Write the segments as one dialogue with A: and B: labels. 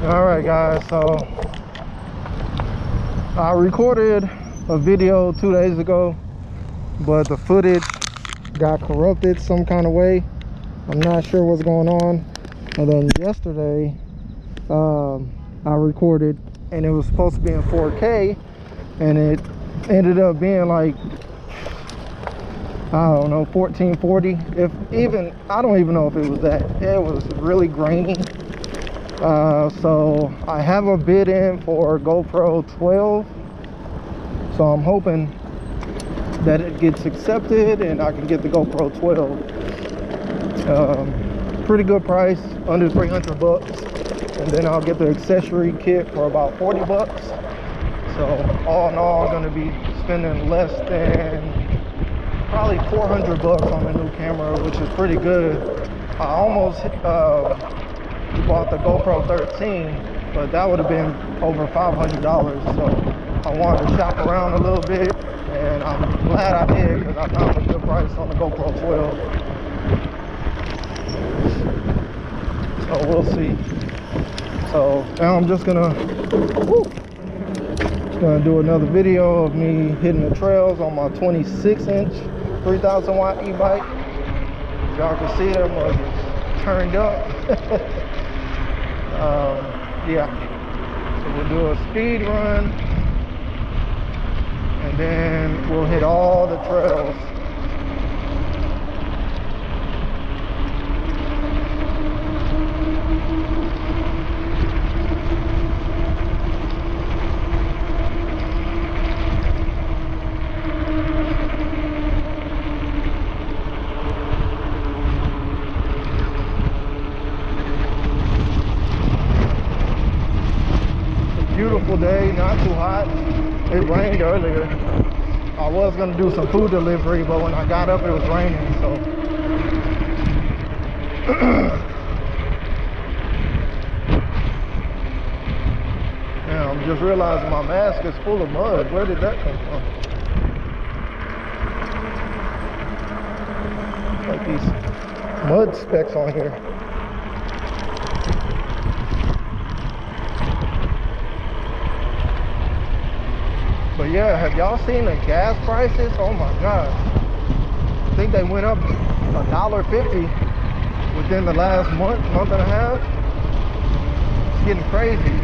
A: All right, guys, so I recorded a video 2 days ago, but the footage got corrupted some kind of way. I'm not sure what's going on. And then yesterday I recorded and it was supposed to be in 4K, and it ended up being like, I don't know, 1440. If even, I don't even know if it was that. It was really grainy. So I have a bid in for GoPro 12, so I'm hoping that it gets accepted and I can get the GoPro 12. Pretty good price, under 300 bucks, and then I'll get the accessory kit for about 40 bucks. So all in all, I'm going to be spending less than probably 400 bucks on the new camera, which is pretty good. I almost bought the GoPro 13, but that would have been over $500. So I wanted to shop around a little bit, and I'm glad I did because I found a good price on the GoPro 12. So we'll see. So now I'm just gonna do another video of me hitting the trails on my 26-inch 3000 watt e-bike. Y'all can see them turned up. Yeah, so we'll do a speed run and then we'll hit all the trails. Beautiful day, not too hot. It rained earlier. I was gonna do some food delivery, but when I got up it was raining, so yeah, I'm just realizing my mask is full of mud. Where did that come from? Like these mud specks on here. But yeah, have y'all seen the gas prices? Oh my gosh. I think they went up $1.50 within the last month and a half. It's getting crazy.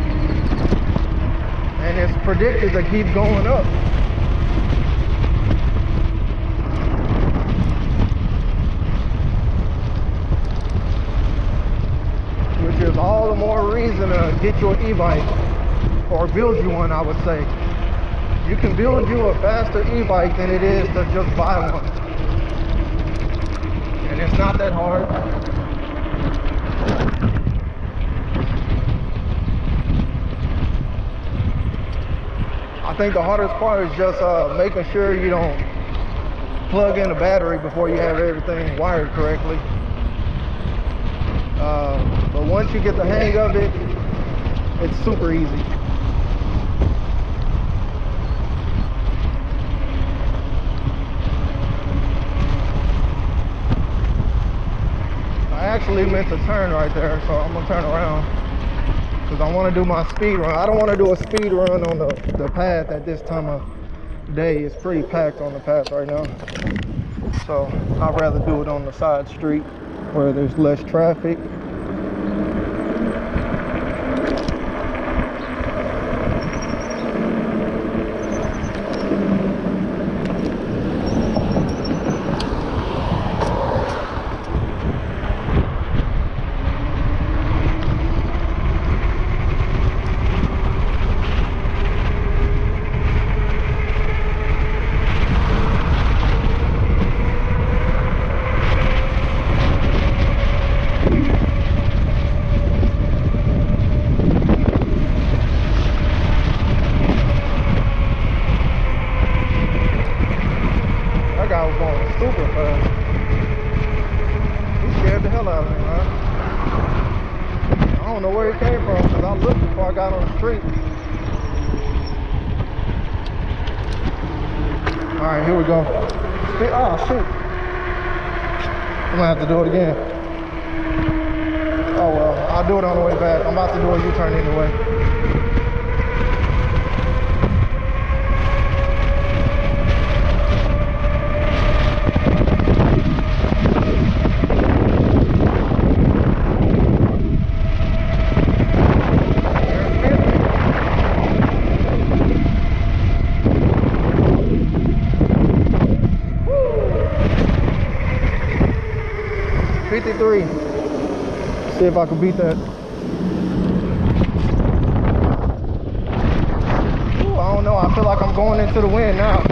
A: And it's predicted to keep going up. Which is all the more reason to get your e-bike, or build you one, I would say. You can build you a faster e-bike than it is to just buy one. And it's not that hard. I think the hardest part is just making sure you don't plug in the battery before you have everything wired correctly. But once you get the hang of it, it's super easy. I actually meant to turn right there, so I'm gonna turn around because I want to do my speed run. I don't want to do a speed run on the path at this time of day. It's pretty packed on the path right now, so I'd rather do it on the side street where there's less traffic. Super fast. He scared the hell out of me, man. I don't know where he came from because I looked before I got on the street. Alright, here we go. Oh, shoot. I'm gonna have to do it again. Oh well. I'll do it on the way back. I'm about to do a U-turn anyway. See if I can beat that. Ooh, I don't know. I feel like I'm going into the wind now.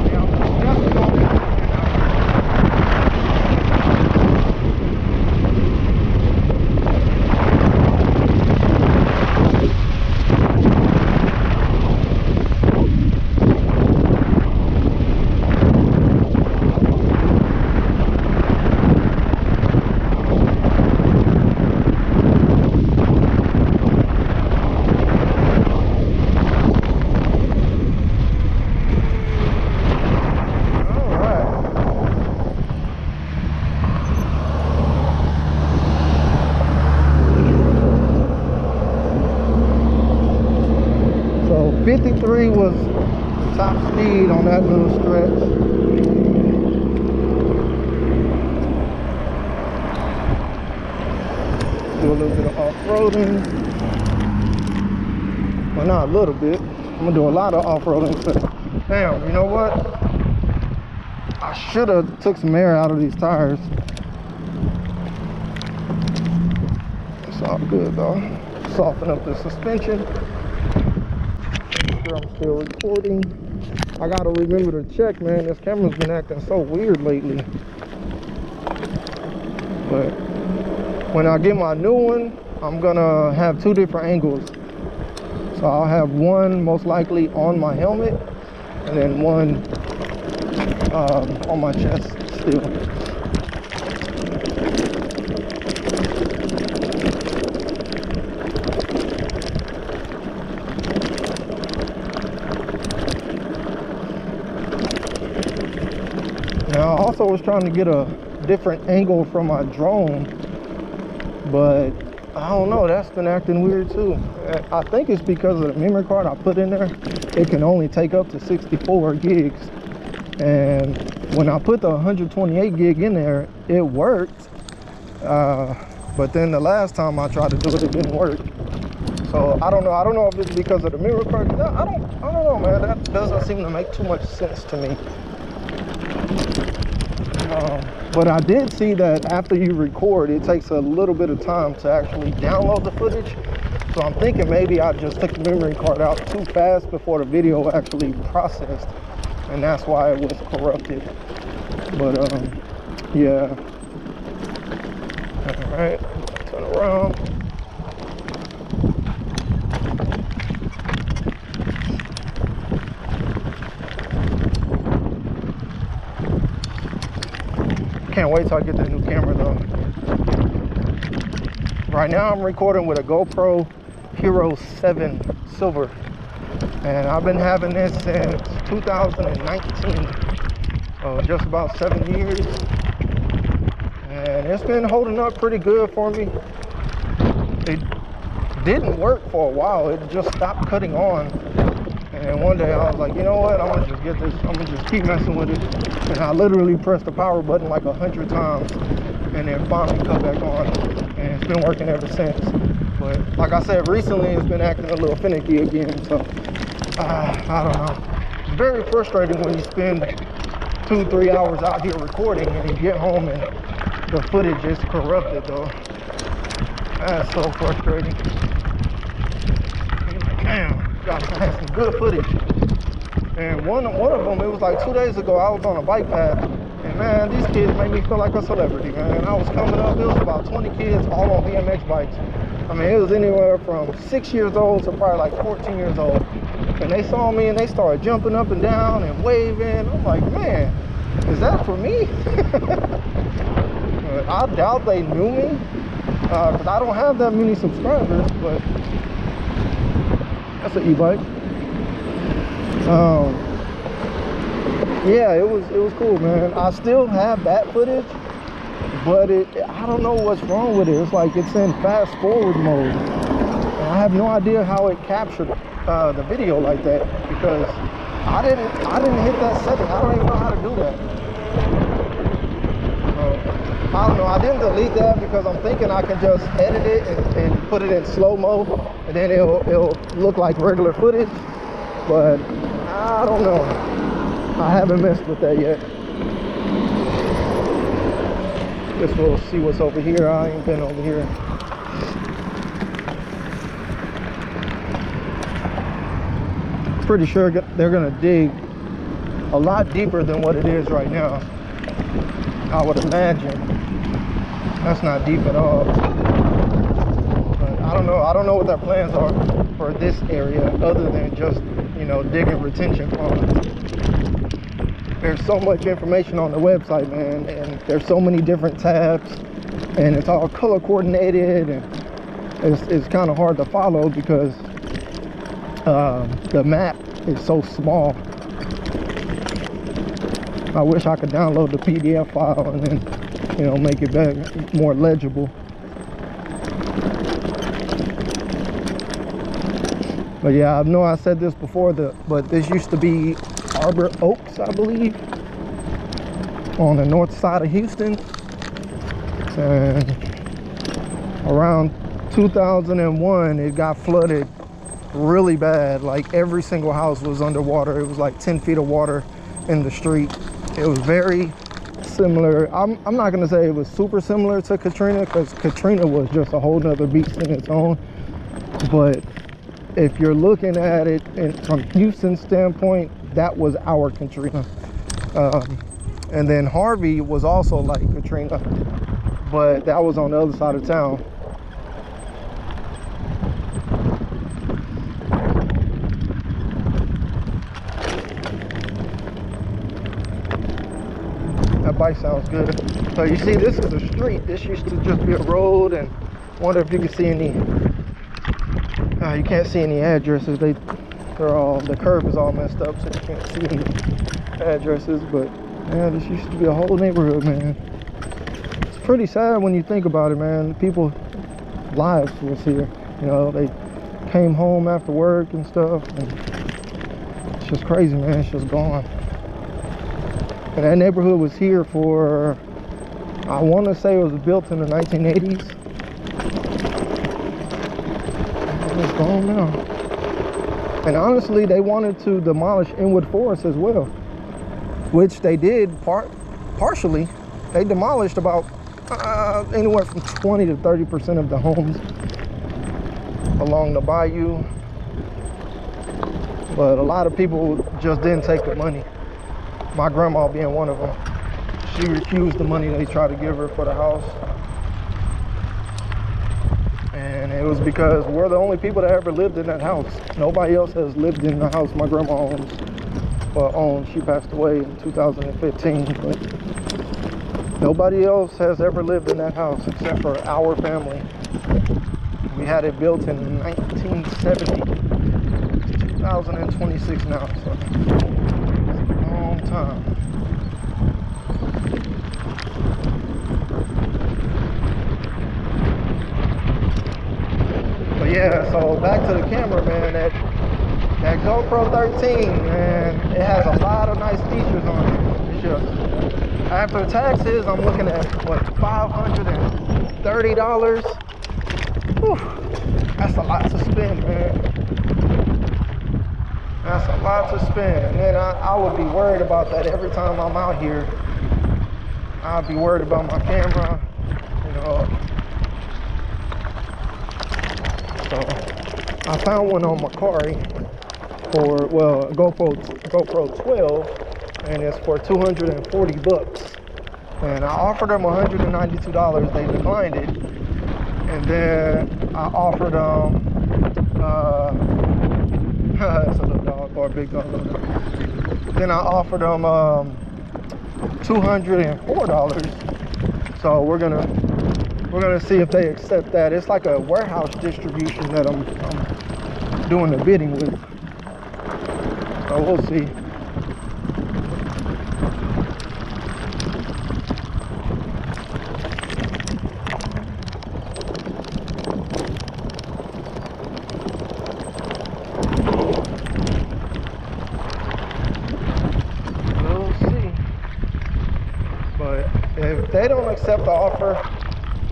A: Yeah, I'm definitely going into the wind now. So 53 was top speed on that little stretch. Do a little bit of off-roading. Well, not a little bit. I'm gonna do a lot of off-roading. Damn, you know what? I should have took some air out of these tires. It's all good though. Soften up the suspension. I'm still recording. I gotta remember to check, man. This camera's been acting so weird lately. But when I get my new one, I'm gonna have two different angles. So I'll have one most likely on my helmet, and then one on my chest still. Now, I also was trying to get a different angle from my drone, but I don't know, that's been acting weird too. I think it's because of the memory card I put in there. It can only take up to 64 gigs. And when I put the 128 gig in there, it worked. But then the last time I tried to do it, it didn't work. So I don't know. I don't know if it's because of the memory card. I don't know, man. That doesn't seem to make too much sense to me. But I did see that after you record, it takes a little bit of time to actually download the footage. So I'm thinking maybe I just took the memory card out too fast before the video actually processed, and that's why it was corrupted. But yeah. All right, turn around. Can't wait till I get that new camera though. Right now I'm recording with a GoPro Hero 7 Silver, and I've been having this since 2019, so just about 7 years, and it's been holding up pretty good for me. It didn't work for a while. It just stopped cutting on, and one day I was like, you know what, I'm gonna just get this, I'm gonna just keep messing with it. And I literally pressed the power button like 100 times, and then finally cut back on, and it's been working ever since. But like I said, recently it's been acting a little finicky again, so I don't know. It's very frustrating when you spend 2-3 hours out here recording and you get home and the footage is corrupted though. That's so frustrating. Damn, gotta have some good footage. And one of them, it was like 2 days ago, I was on a bike path, and man, these kids made me feel like a celebrity, man. I was coming up, it was about 20 kids all on BMX bikes. I mean, it was anywhere from 6 years old to probably like 14 years old. And they saw me and they started jumping up and down and waving. I'm like, man, is that for me? I doubt they knew me, because I don't have that many subscribers, but that's an e-bike. Yeah, it was cool, man. I still have that footage, but I don't know what's wrong with it. It's like it's in fast forward mode. And I have no idea how it captured the video like that, because I didn't hit that setting. I don't even know how to do that. I don't know. I didn't delete that because I'm thinking I can just edit it and put it in slow-mo, and then it'll look like regular footage. But I don't know. I haven't messed with that yet. Guess we'll see what's over here. I ain't been over here. Pretty sure they're gonna dig a lot deeper than what it is right now, I would imagine. That's not deep at all. But I don't know what their plans are for this area, other than just, you know, digging retention ponds. There's so much information on the website, man, and there's so many different tabs, and it's all color coordinated, and it's kind of hard to follow because the map is so small. I wish I could download the PDF file and then, you know, make it better, more legible. But yeah, I know I said this before, but this used to be Arbor Oaks, I believe, on the north side of Houston. And around 2001, it got flooded really bad. Like every single house was underwater. It was like 10 feet of water in the street. It was very similar. I'm not gonna say it was super similar to Katrina, because Katrina was just a whole nother beast in its own. But if you're looking at it from Houston's standpoint, that was our Katrina. And then Harvey was also like Katrina, but that was on the other side of town. That bike sounds good. So you see, this is a street. This used to just be a road, and I wonder if you can see any, you can't see any addresses. The curb is all messed up, so you can't see any addresses. But yeah, this used to be a whole neighborhood, man. It's pretty sad when you think about it, man. People's lives was here. You know, they came home after work and stuff, and it's just crazy, man. It's just gone. And that neighborhood was here for, I want to say it was built in the 1980s. It's gone now. And honestly, they wanted to demolish Inwood Forest as well, which they did partially. They demolished about anywhere from 20 to 30% of the homes along the bayou. But a lot of people just didn't take the money. My grandma being one of them. She refused the money they tried to give her for the house. And it was because we're the only people that ever lived in that house. Nobody else has lived in the house my grandma owned. She passed away in 2015, but nobody else has ever lived in that house except for our family. We had it built in 1970. It's 2026 now, so time. But yeah, so back to the camera, man. That GoPro 13, man, it has a lot of nice features on it. It's just, after taxes, I'm looking at what, $530. Whew, that's a lot to spend, man. That's a lot to spend. And then I would be worried about that every time I'm out here. I'd be worried about my camera, you know. So I found one on Macari for, well, GoPro 12, and it's for 240 bucks. And I offered them $192. They declined it. And then I offered them it's a little dog or a big dog. Then I offered them $204. So we're gonna see if they accept that. It's like a warehouse distribution that I'm doing the bidding with. So we'll see. accept the offer,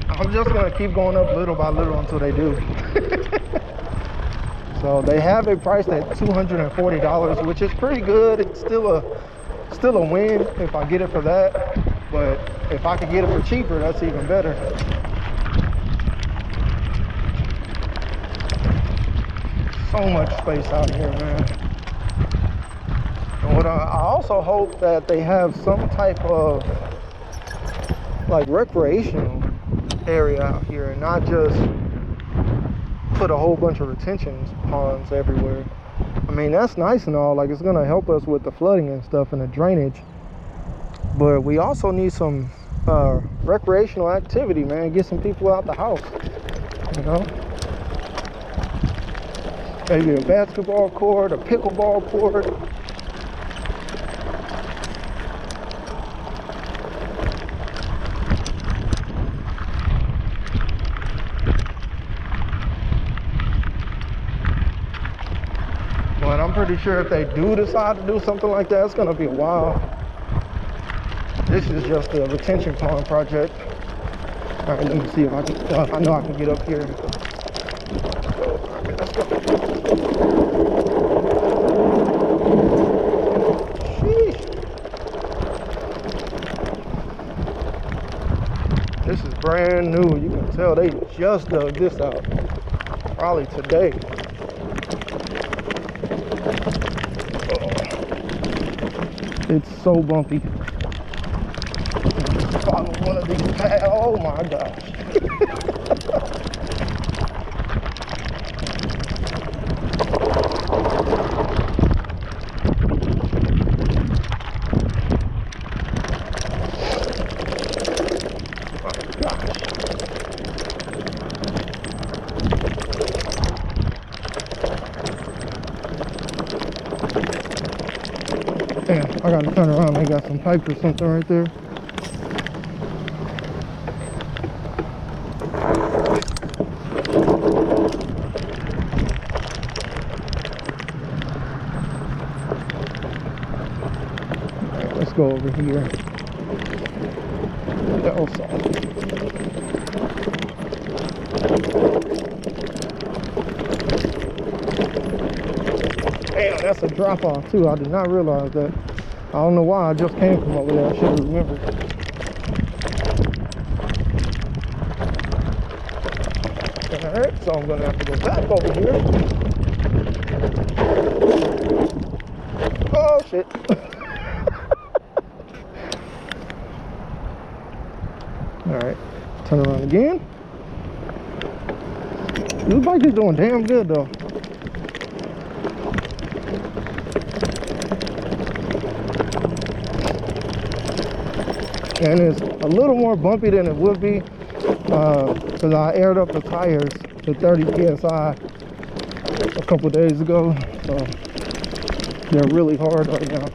A: I'm just gonna keep going up little by little until they do. So they have it priced at $240, which is pretty good. It's still a win if I get it for that. But if I could get it for cheaper, that's even better. So much space out here, man. And what I also hope that they have some type of like recreational area out here and not just put a whole bunch of retention ponds everywhere. I mean, that's nice and all, like it's gonna help us with the flooding and stuff and the drainage, but we also need some recreational activity, man. Get some people out the house, you know. Maybe a basketball court, a pickleball court. But I'm pretty sure if they do decide to do something like that, it's gonna be a while. This is just a retention pond project. All right, let me see if I can, I know I can get up here. Okay, let's go. Sheesh. This is brand new. You can tell they just dug this out. Probably today. It's so bumpy. Follow one of these paths. Oh my gosh. Damn, I gotta turn around. They got some pipe or something right there. Alright, let's go over here. That was soft. Damn, that's a drop off too. I did not realize that. I don't know why I just came from over there. I should have remembered. Alright, so I'm gonna have to go back over here. Oh shit. Alright, turn around again. This bike is doing damn good though. And it's a little more bumpy than it would be because I aired up the tires to 30 psi a couple days ago, so they're really hard right now.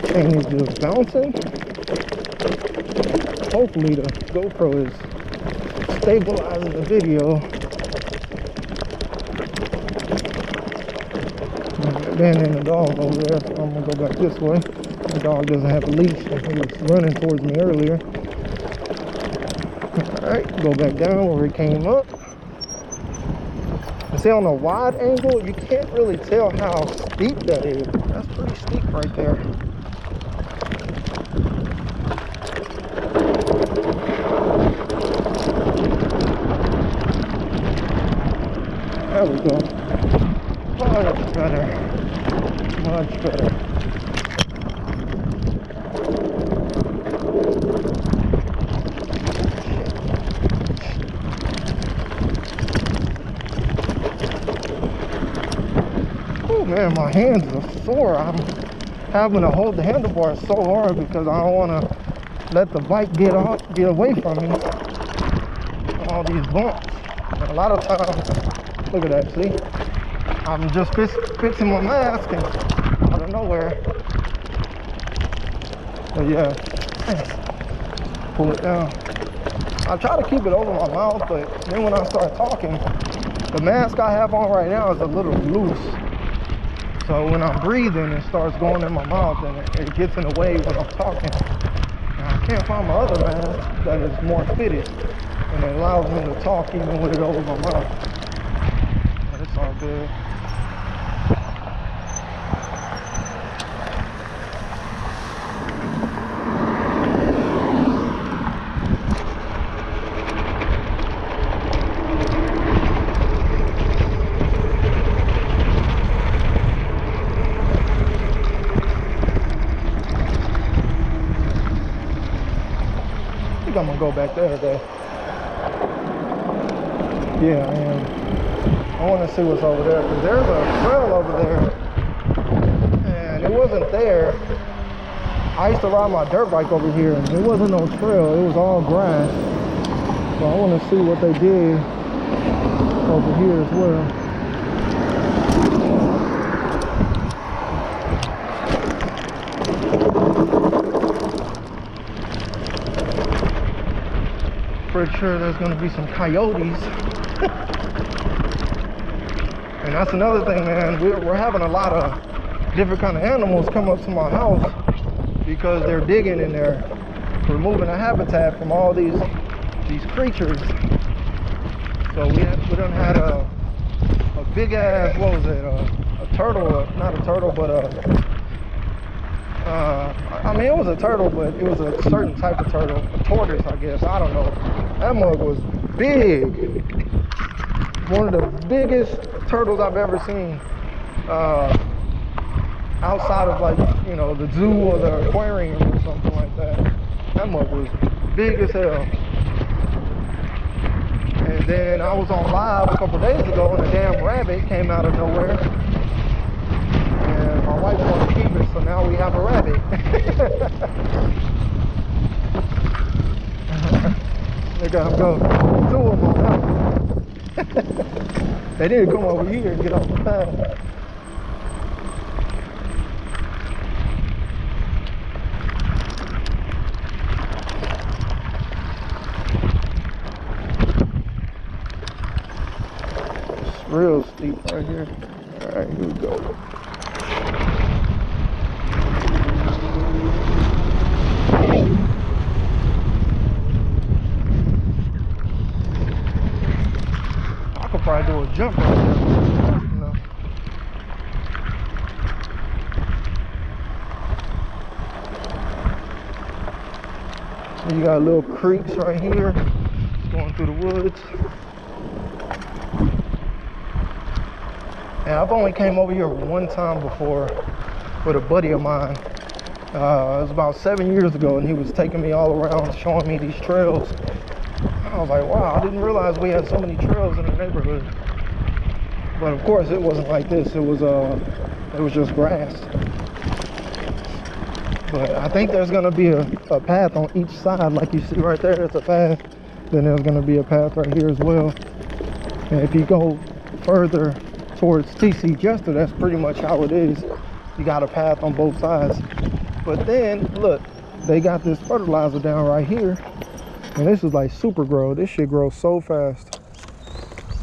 A: Thing is just bouncing. Hopefully the GoPro is stabilizing the video. Abandoning the dog over there, so I'm gonna go back this way. The dog doesn't have a leash, and he was running towards me earlier. Alright, go back down where he came up. And see, on a wide angle, you can't really tell how steep that is. That's pretty steep right there. There we go. Oh, that's better. Much better. Oh man, my hands are sore. I'm having to hold the handlebars so hard because I don't want to let the bike get away from me. All these bumps. And a lot of times, look at that, see? I'm just fixing my mask and out of nowhere. But yeah, pull it down. I try to keep it over my mouth, but then when I start talking, The mask I have on right now is a little loose. So when I'm breathing, it starts going in my mouth and it gets in the way when I'm talking. And I can't find my other mask that is more fitted. And it allows me to talk even with it over my mouth. But it's all good. I'm gonna go back there today. Yeah, and I want to see what's over there because there's a trail over there, and it wasn't there. I used to ride my dirt bike over here, and there wasn't no trail. It was all grass. So I want to see what they did over here as well. Pretty sure there's going to be some coyotes. And that's another thing, man. We're having a lot of different kind of animals come up to my house because they're digging and they're removing the habitat from all these creatures. So we done had a big ass, what was it, a turtle, not a turtle, but I mean, it was a turtle, but it was a certain type of turtle, a tortoise, I guess. I don't know. That mug was big. One of the biggest turtles I've ever seen. Outside of, like, you know, the zoo or the aquarium or something like that. That mug was big as hell. And then I was on live a couple days ago and a damn rabbit came out of nowhere. And my wife wanted to keep it, so now we have a rabbit. They gotta go. Two of them now. They need to come over here and get off the path. It's real steep right here. Alright, here we go. Probably do a jump right there. You know. You got little creeks right here, going through the woods. And I've only came over here one time before with a buddy of mine. It was about 7 years ago, and he was taking me all around, showing me these trails. I was like, wow, I didn't realize we had so many trails in the neighborhood. But of course, it wasn't like this. It was just grass. But I think there's gonna be a path on each side, like you see right there. It's a path. Then there's gonna be a path right here as well. And if you go further towards TC Jester, that's pretty much how it is. You got a path on both sides. But then look, they got this fertilizer down right here. And this is like super grow. This shit grows so fast.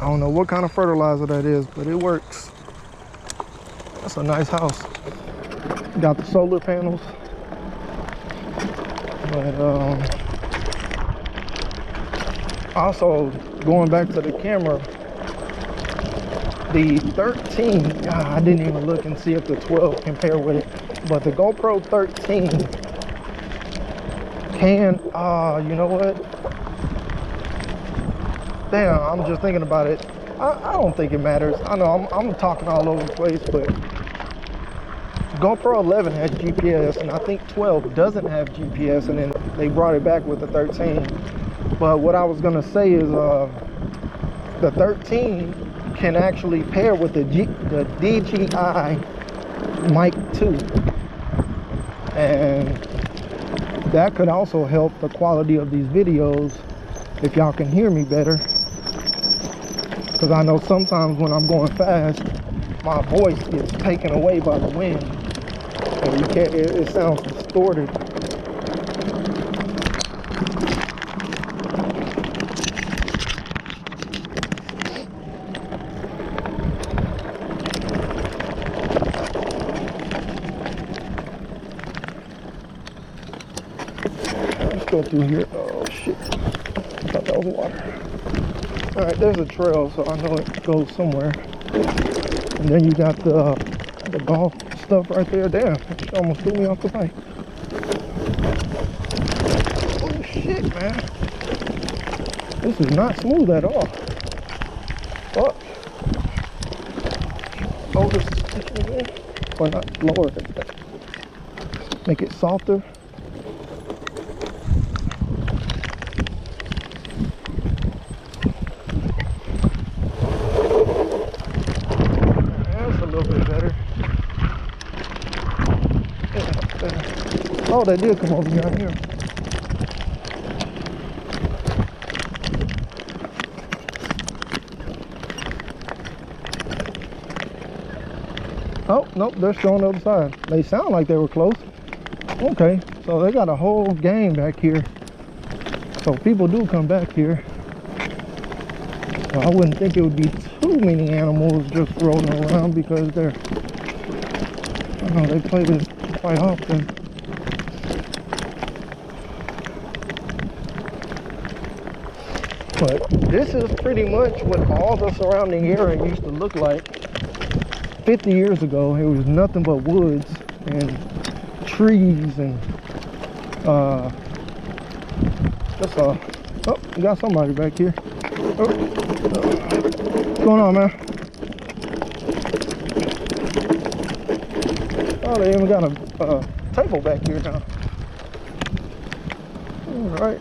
A: I don't know what kind of fertilizer that is, but it works. That's a nice house. Got the solar panels. But also going back to the camera, the 13, I didn't even look and see if the 12 compare with it, but the GoPro 13 can, you know what? Damn, I'm just thinking about it. I don't think it matters. I know I'm talking all over the place, but GoPro 11 has GPS, and I think 12 doesn't have GPS, and then they brought it back with the 13. But what I was gonna say is, the 13 can actually pair with the DJI Mic 2, and that could also help the quality of these videos if y'all can hear me better. Because I know sometimes when I'm going fast, my voice gets taken away by the wind, and you can't. It sounds distorted. go through here. Oh shit. I thought that was water. Alright, there's a trail, so I know it goes somewhere. And then you got the golf stuff right there. Damn, it almost threw me off the bike. Oh shit, man. This is not smooth at all. Fuck. Oh, this again. Or not, lower it. Make it softer. That's a little bit better. Oh, they did come over down here. Oh, nope, they're still on the other side. They sound like they were close. Okay, so they got a whole gang back here. So people do come back here. So I wouldn't think it would be too many animals just rolling around because they're, I don't know, they play this quite often. But this is pretty much what all the surrounding area used to look like. 50 years ago, it was nothing but woods and trees and just oh, we got somebody back here. What's going on, man? Oh, they even got a table back here now. All right.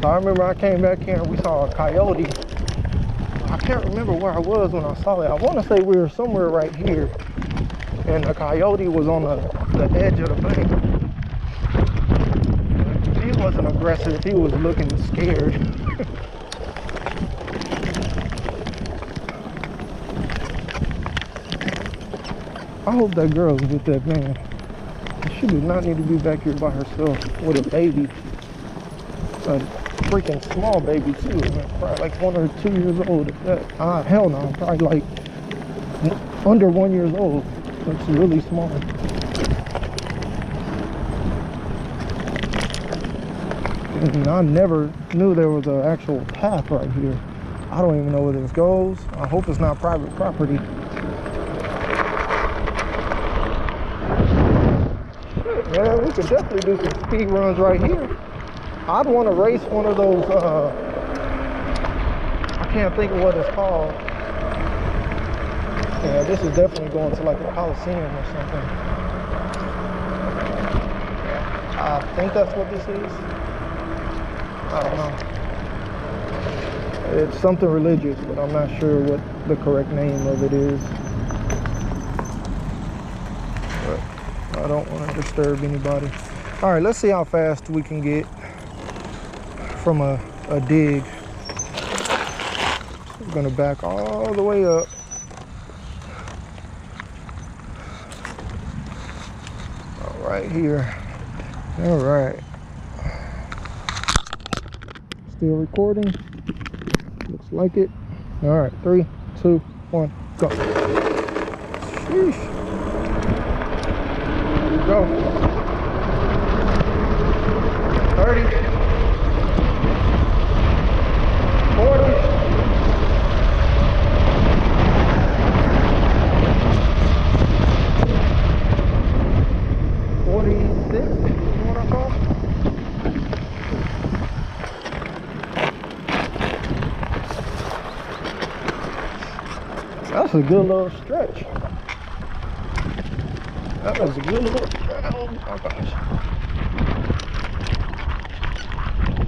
A: So I remember I came back here and we saw a coyote. I can't remember where I was when I saw it. I want to say we were somewhere right here, and the coyote was on the edge of the bank. He wasn't aggressive. He was looking scared. I hope that girl's with that man. She did not need to be back here by herself with a baby. A freaking small baby too. Probably like 1 or 2 years old. Hell no, probably like under 1 year old. It's really small. And I never knew there was an actual path right here. I don't even know where this goes. I hope it's not private property. Yeah, we could definitely do some speed runs right here. I'd want to race one of those, I can't think of what it's called. Yeah, this is definitely going to like a Coliseum or something. I think that's what this is. I don't know. It's something religious, but I'm not sure what the correct name of it is. But I don't want to disturb anybody. All right, let's see how fast we can get from a dig. We're gonna back all the way up. Right here. All right. Still recording. Looks like it. All right, 3, 2, 1, go. Sheesh. Here we go. 30. 40. 46, you know what I call? That's a good little stretch. That was a good little stretch. Oh my gosh.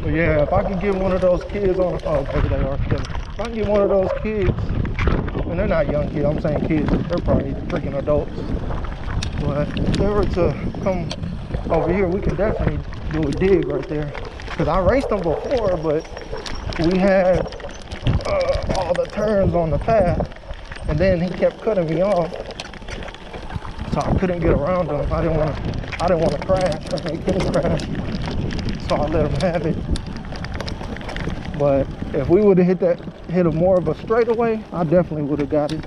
A: But yeah, if I can get one of those kids on, oh, okay, they are together. If I can get one of those kids, and they're not young kids, I'm saying kids, they're probably freaking adults. But if they were to come over here, we can definitely do a dig right there. Because I raced them before, but we had all the turns on the path, and then he kept cutting me off, so I couldn't get around him. I didn't want to crash. I make him crash, so I let him have it. But if we would have hit a more of a straightaway, I definitely would have got it.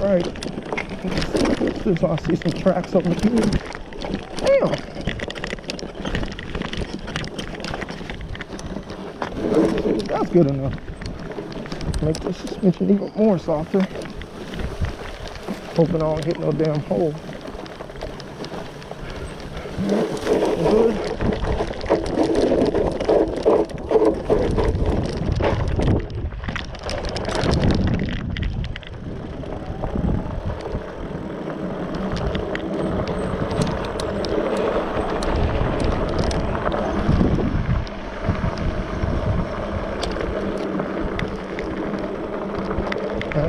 A: right. So I see some tracks over here. Damn. That's good enough. Make the suspension even more softer. Hoping I don't hit no damn hole. Good.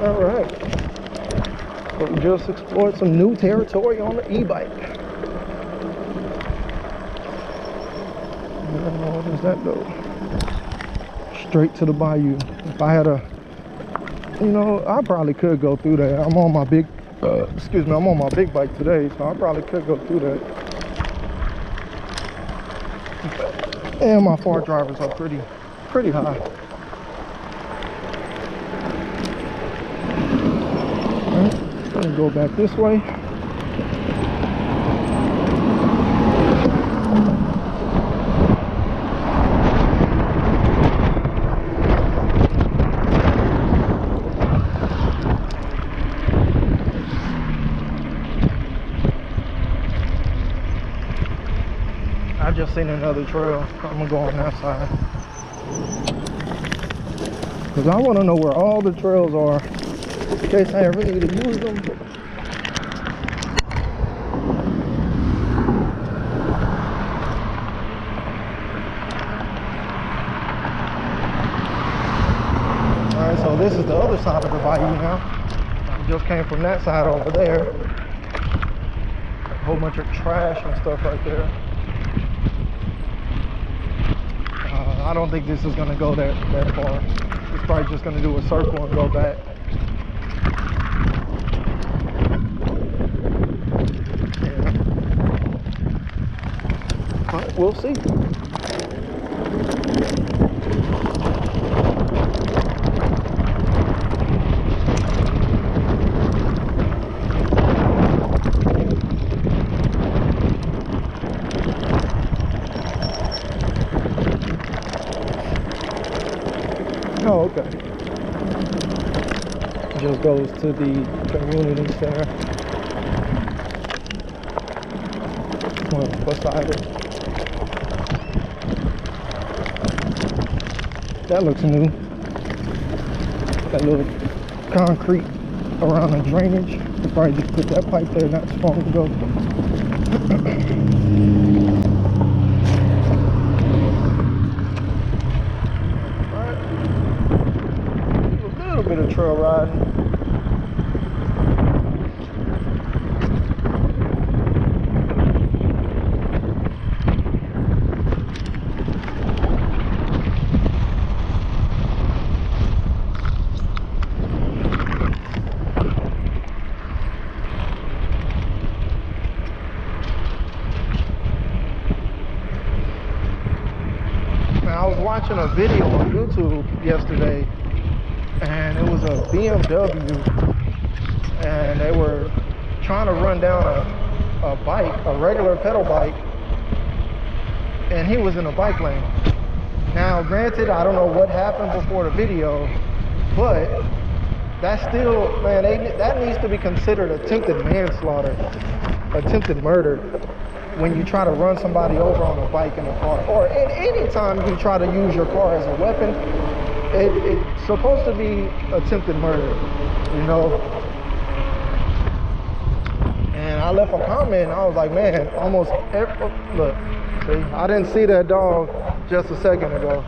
A: All right. So we just explored some new territory on the e-bike. Where does that go? Straight to the bayou. If I had a, you know, I probably could go through that. I'm on my big, I'm on my big bike today, so I probably could go through that. And my far drivers are pretty high. Alright, gonna go back this way. I just seen another trail. I'm gonna go on that side. Cause I wanna know where all the trails are in case I ever need to use them. Alright, so this is the other side of the bayou now. I just came from that side over there. A whole bunch of trash and stuff right there. I don't think this is gonna go that far. It's probably just gonna do a circle and go back. Yeah. But we'll see. Oh, okay. Just goes to the community center. Well, beside it. That looks new. That little concrete around the drainage. You probably just put that pipe there not too long ago. Bit of trail riding. Now, I was watching a video on YouTube yesterday, and it was a BMW, and they were trying to run down a bike, a regular pedal bike, and he was in a bike lane. Now, granted, I don't know what happened before the video, but that's still, man, that needs to be considered attempted manslaughter, attempted murder, when you try to run somebody over on a bike in a car, or any time you try to use your car as a weapon. It's supposed to be attempted murder, you know. And I left a comment, and I was like, man, almost every, look, see, I didn't see that dog just a second ago.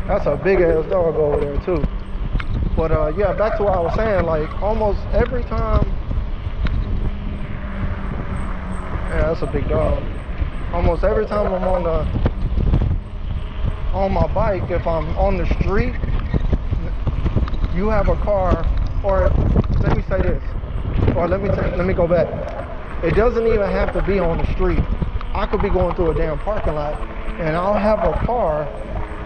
A: That's a big ass dog over there too. But yeah, back to what I was saying, like almost every time, yeah, that's a big dog. Almost every time I'm on my bike, if I'm on the street, you have a car, or let me say this, or let me go back. It doesn't even have to be on the street. I could be going through a damn parking lot, and I'll have a car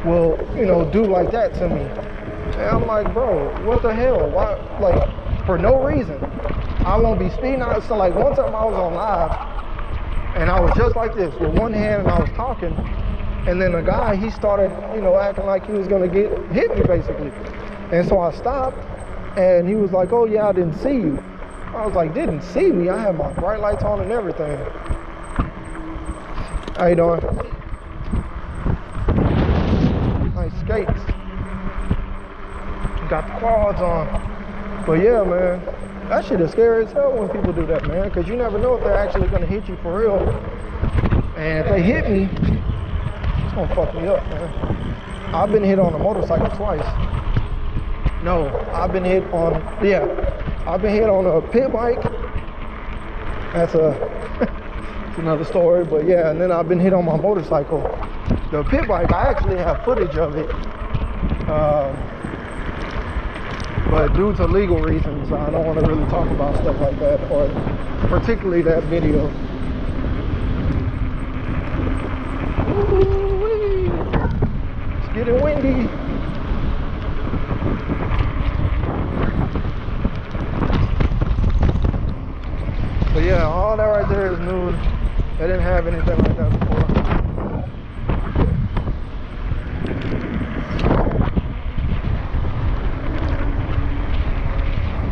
A: will, you know, do like that to me. And I'm like, bro, what the hell? Why? Like, for no reason. I won't be speeding. So like one time I was on live and I was just like this with one hand and I was talking, and then the guy, he started, you know, acting like he was gonna hit me basically. And so I stopped and he was like, oh yeah, I didn't see you. I was like, didn't see me? I had my bright lights on and everything. How you doing? Nice skates. Got the quads on. But yeah, man, that shit is scary as hell when people do that, man, because you never know if they're actually gonna hit you for real. And if they hit me, it's gonna fuck me up, man. I've been hit on a motorcycle twice. No, I've been hit on, I've been hit on a pit bike. That's it's another story, but yeah, and then I've been hit on my motorcycle. The pit bike, I actually have footage of it. But due to legal reasons, I don't want to really talk about stuff like that, or particularly that video. Ooh-wee. It's getting windy. But yeah, all that right there is new. They didn't have anything like that before.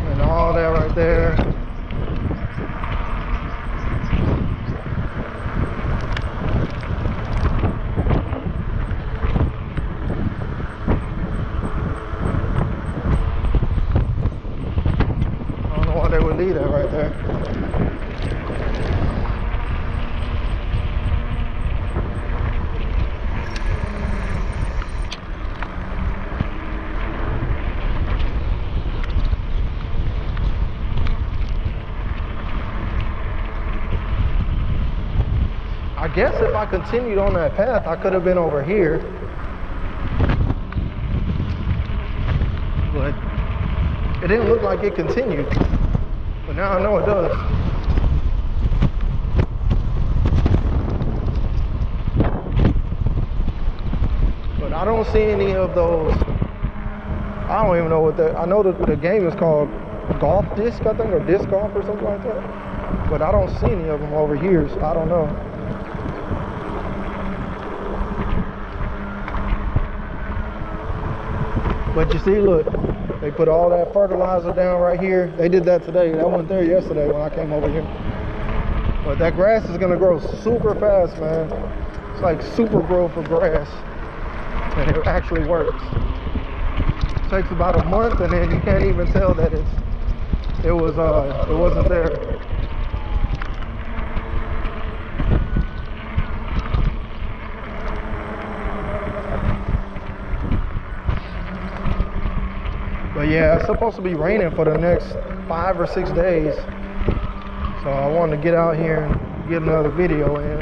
A: And all that right there. I don't know why they would leave that right there. I guess if I continued on that path, I could have been over here. But it didn't look like it continued. But now I know it does. But I don't see any of those. I don't even know what I know that the game is called golf disc, I think, or disc golf or something like that. But I don't see any of them over here, so I don't know. But you see, look, they put all that fertilizer down right here. They did that today. That wasn't there yesterday when I came over here. But that grass is gonna grow super fast, man. It's like super growth for grass. And it actually works. It takes about a month and then you can't even tell that it wasn't there. But yeah, it's supposed to be raining for the next 5 or 6 days. So I wanted to get out here and get another video in.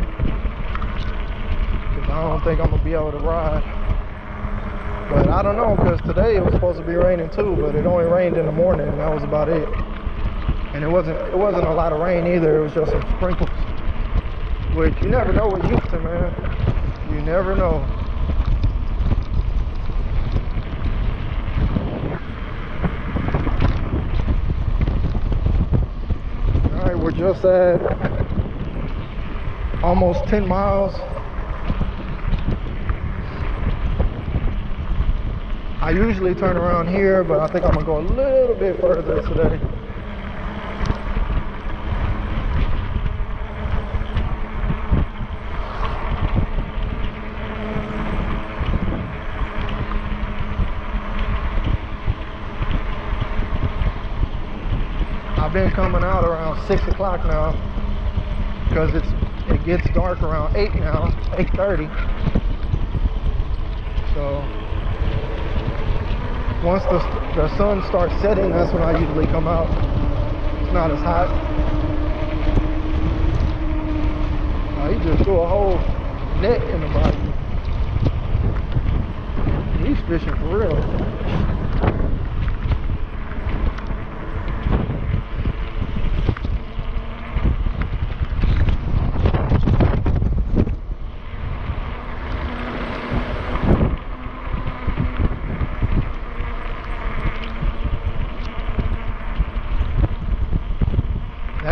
A: Because I don't think I'm going to be able to ride. But I don't know, because today it was supposed to be raining too, but it only rained in the morning and that was about it. And it wasn't a lot of rain either, it was just some sprinkles. Which you never know with Houston, man. You never know. We're just at almost 10 miles. I usually turn around here, but I think I'm gonna go a little bit further today. I've been coming out around 6 o'clock now because it gets dark around 8 now, 8:30. So once the sun starts setting, that's when I usually come out. It's not as hot. Oh, he just threw a whole net in the bottom. He's fishing for real.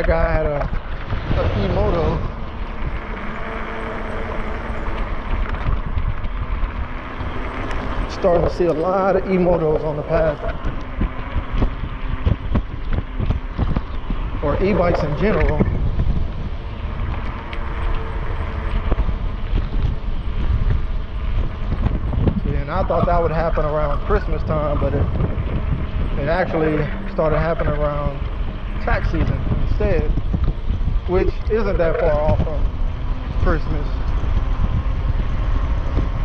A: That guy had a E-moto. Starting to see a lot of E-motos on the path, or e-bikes in general. And I thought that would happen around Christmas time, but it actually started happening around tax season instead, which isn't that far off from Christmas.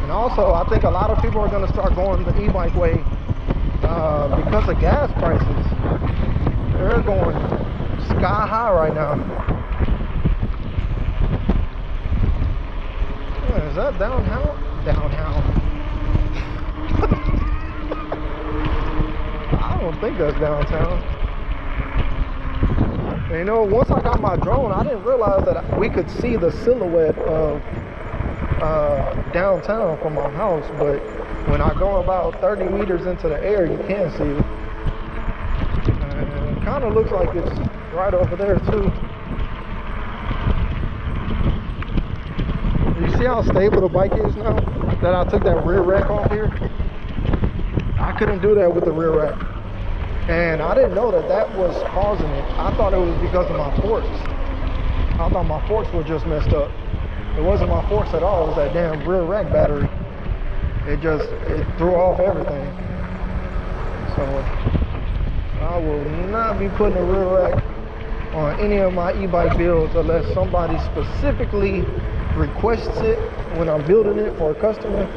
A: And also, I think a lot of people are going to start going the e-bike way because of gas prices. They're going sky high right now. Yeah, is that downtown? Downtown. I don't think that's downtown. And you know, once I got my drone, I didn't realize that we could see the silhouette of downtown from my house, but when I go about 30 meters into the air, you can see it. And it kind of looks like it's right over there too. You see how stable the bike is now that I took that rear rack off here? I couldn't do that with the rear rack, and I didn't know that that was causing it. I thought it was because of my forks. I thought my forks were just messed up. It wasn't my forks at all. It was that damn rear rack battery. It threw off everything. So I will not be putting a rear rack on any of my e-bike builds unless somebody specifically requests it when I'm building it for a customer.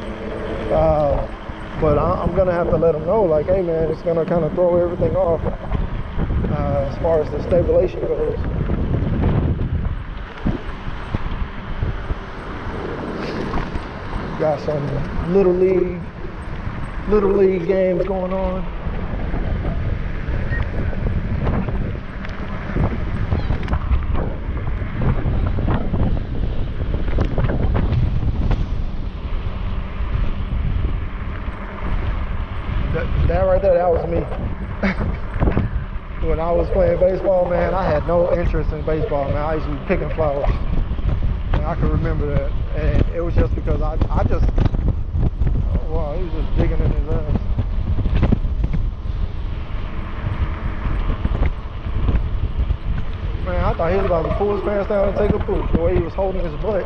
A: But I'm gonna have to let them know, like, hey man, it's gonna kind of throw everything off as far as the stabilization goes. Got some little league games going on. That right there, that was me. When I was playing baseball, man, I had no interest in baseball, man. I used to be picking flowers. And I can remember that. And it was just because I just, oh, wow, he was just digging in his ass. Man, I thought he was about to pull his pants down and take a poop, the way he was holding his butt.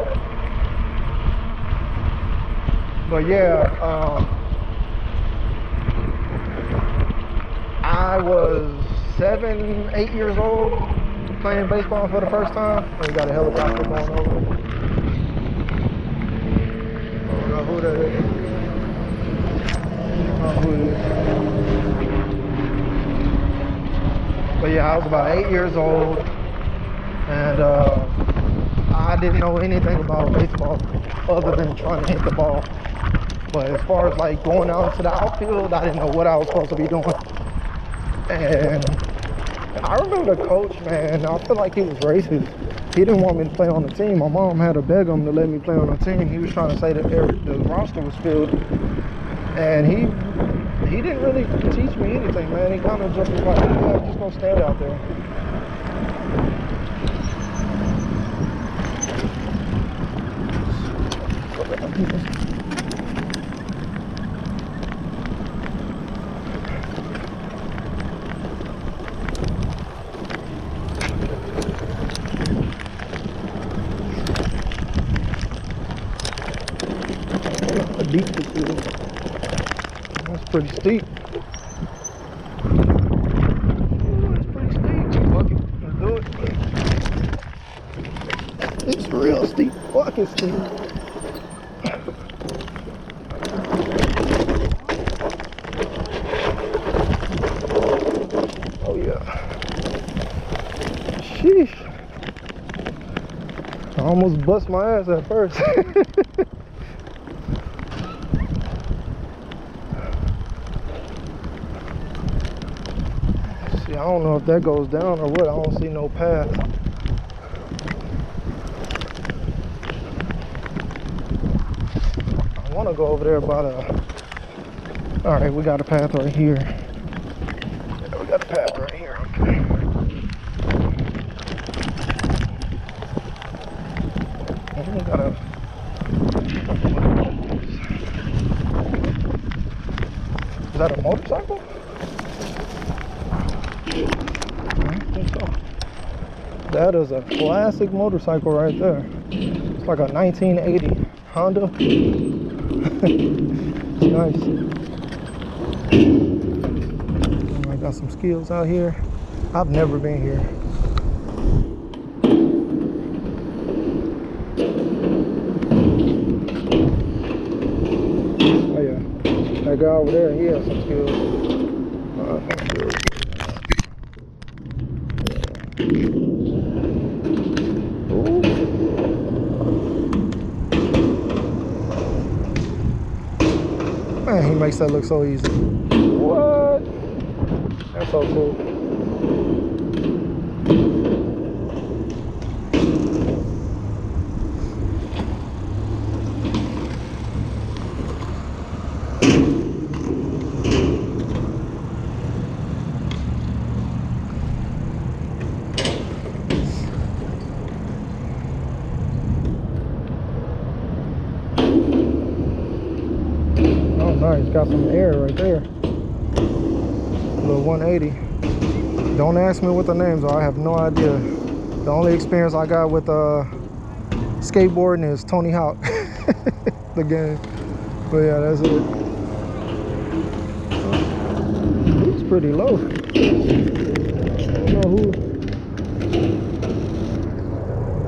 A: But yeah, I was 7, 8 years old playing baseball for the first time. We got a helicopter going over. I don't know who that is. I don't know who it is. But yeah, I was about 8 years old, and I didn't know anything about baseball other than trying to hit the ball. But as far as like going out into the outfield, I didn't know what I was supposed to be doing. And I remember the coach, man, I feel like he was racist. He didn't want me to play on the team. My mom had to beg him to let me play on the team. He was trying to say that the roster was filled. And he didn't really teach me anything, man. He kind of just was like, yeah, just go stand out there. Deep this is. That's pretty steep. Ooh, that's pretty steep. Fuck it, let's do it. It's real steep. Fuck it's steep. Oh yeah. Sheesh. I almost bust my ass at first. I don't know if that goes down or what. I don't see no path. I want to go over there by the... Alright, we got a path right here. Yeah, we got a path right here. Okay. that a motorcycle? I think so. That is a classic motorcycle right there. It's like a 1980 Honda. It's nice. I got some skills out here. I've never been here. Oh yeah, that guy over there, he has some skills. Ooh. Man, he makes that look so easy. What? That's so cool. Oh, nice. Got some air right there. A little 180. Don't ask me what the names are. I have no idea. The only experience I got with skateboarding is Tony Hawk, the game. But yeah, that's it. It's pretty low. I don't know who.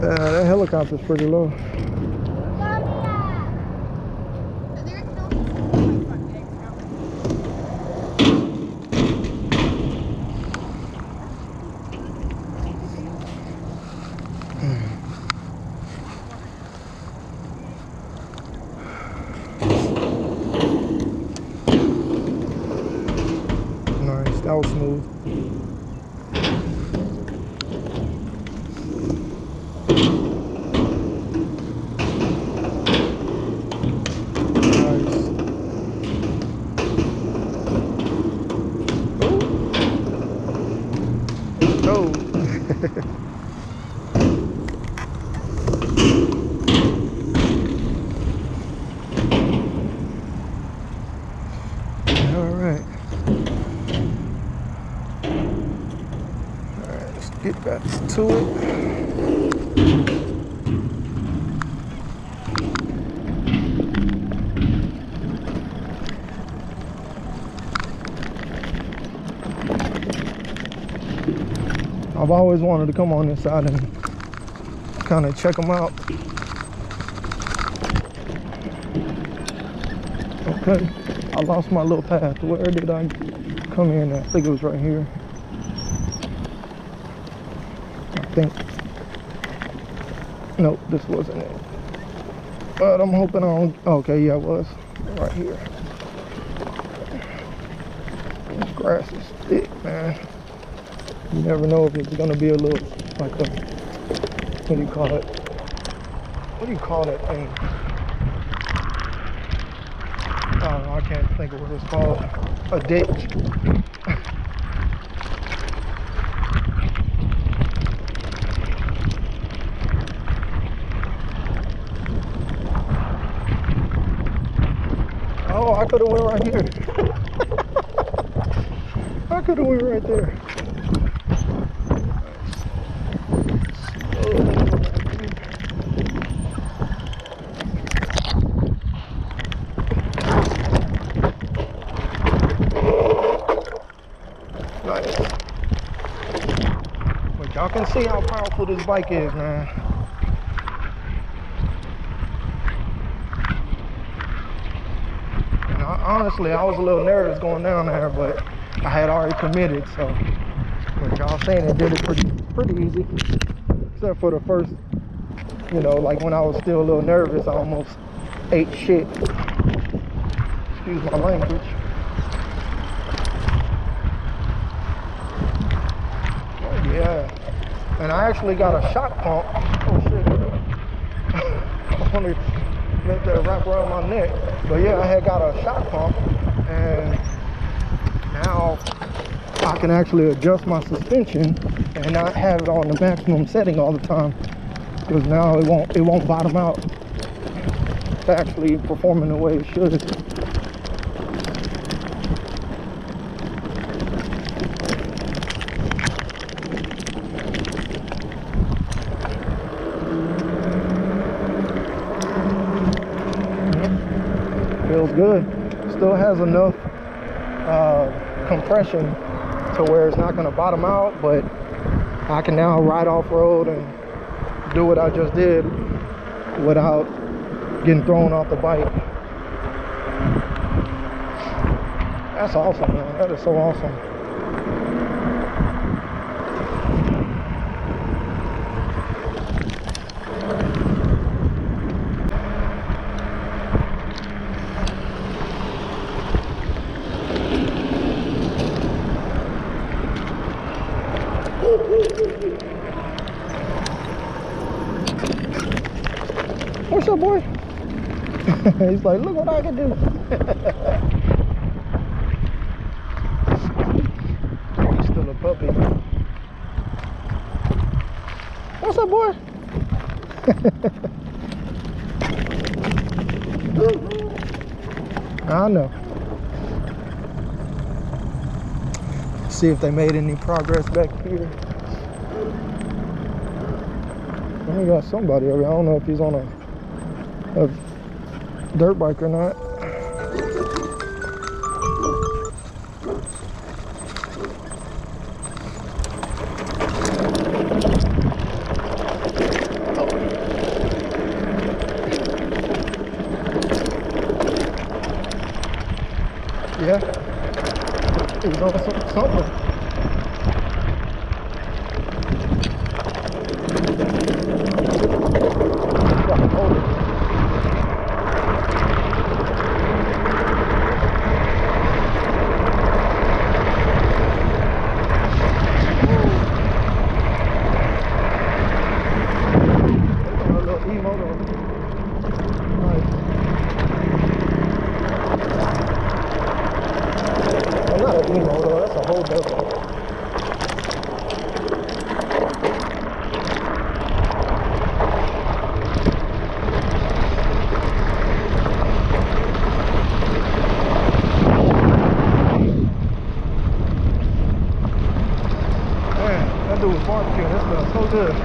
A: That helicopter's pretty low. Nice, that was smooth. Nice. Let's go. All right. Let's get back to it. I've always wanted to come on this side and kind of check them out. Okay, I lost my little path. Where did I come in at? I think it was right here. I think. Nope, this wasn't it. But I'm hoping I don't. Okay, yeah, it was right here. This grass is thick, man. You never know if it's gonna be a little like a, what do you call it? What do you call that thing? I don't know, I can't think of what it's called. A ditch. Oh, I could have went right here. I could have went right there. Nice. But y'all can see how powerful this bike is, man. And honestly, I was a little nervous going down there, but I had already committed, so but y'all saying it did it pretty easy. Except for the first, you know, like when I was still a little nervous, I almost ate shit. Excuse my language. Yeah, and I actually got a shock pump. Oh shit! I want to make that wrap around my neck, but yeah, I had got a shock pump, and now I can actually adjust my suspension and not have it on the maximum setting all the time, because now it won't bottom out. It's actually performing the way it should. feels good. Still has enough compression to where it's not going to bottom out, but I can now ride off-road and do what I just did without getting thrown off the bike. That's awesome, man. That is so awesome. What's up, boy? He's like, look what I can do. He's still a puppy. What's up, boy? I know. See if they made any progress back here. We got somebody over here. I don't know if he's on a dirt bike or not. Yeah, he's on something. That's a whole different. Man, that dude was barbecuing. That smells so good.